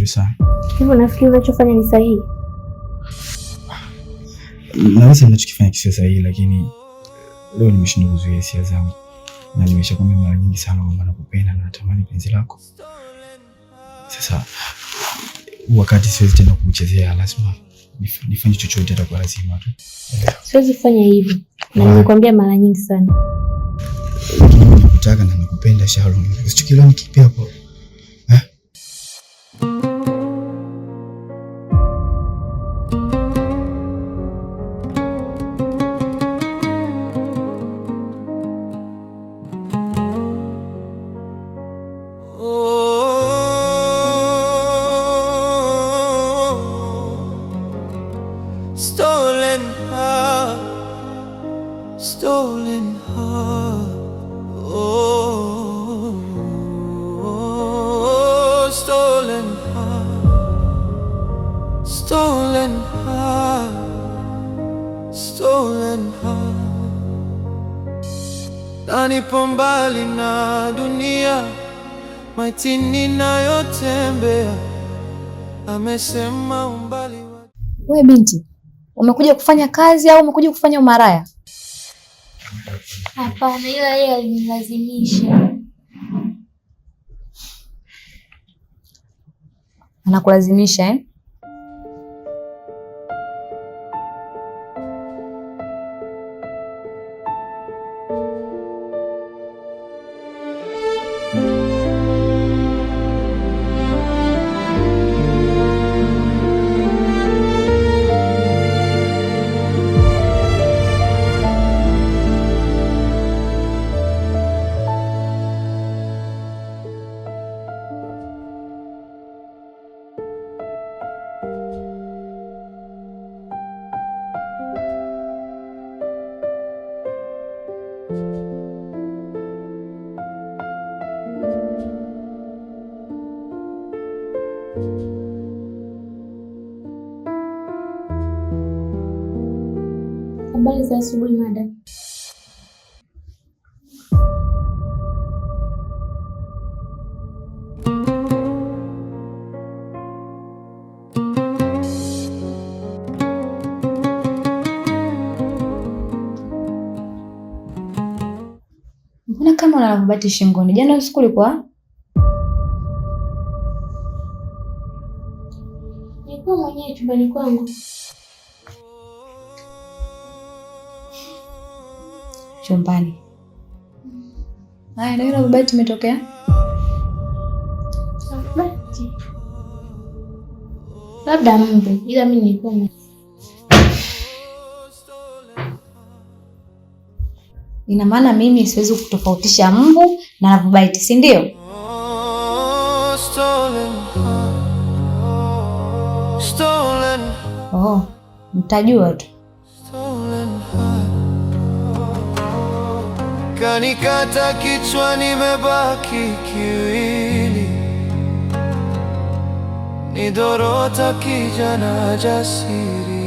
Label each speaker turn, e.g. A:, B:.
A: sana.
B: Hivyo nafikiri unachofanya ni sahihi?
A: Naweza ninachokifanya kisiwe sahihi, lakini leo nimeshindwa kuzuia hisia zangu. Na nimeshakwambia mara nyingi sana kwamba nakupenda na natamani penzi lako. Sasa wakati siwezi tena kukuchezea, lazima nifanye chochote hata kwa lazima tu.
B: Siwezi kufanya hivyo. Na nimekwambia mara nyingi sana.
A: Nakutaka na nakupenda Sharon. Usichukile nikipi hapo.
C: Nipo mbali na dunia, maitini nayotembea, amesema umbali wa...
D: Wewe binti, umekuja kufanya kazi au umekuja kufanya umaraya?
B: Hapana, ila yeye alinilazimisha.
D: Anakulazimisha eh?
B: Habari za asubuhi madam.
D: Mbona kama una mabati shingoni? Jana usiku ulikuwa?
B: Nilikuwa mwenyewe chumbani kwangu.
D: Chumbani. Haya, ndio ile mabati imetokea?
B: Mabati. Labda mbe, ila mimi nilikuwa
D: Ina maana mimi siwezi kutofautisha mbu na mabati, si ndio? Oh, mtajua tu.
C: Kanikata kichwa, nimebaki kiwili, nidorota kijana jasiri.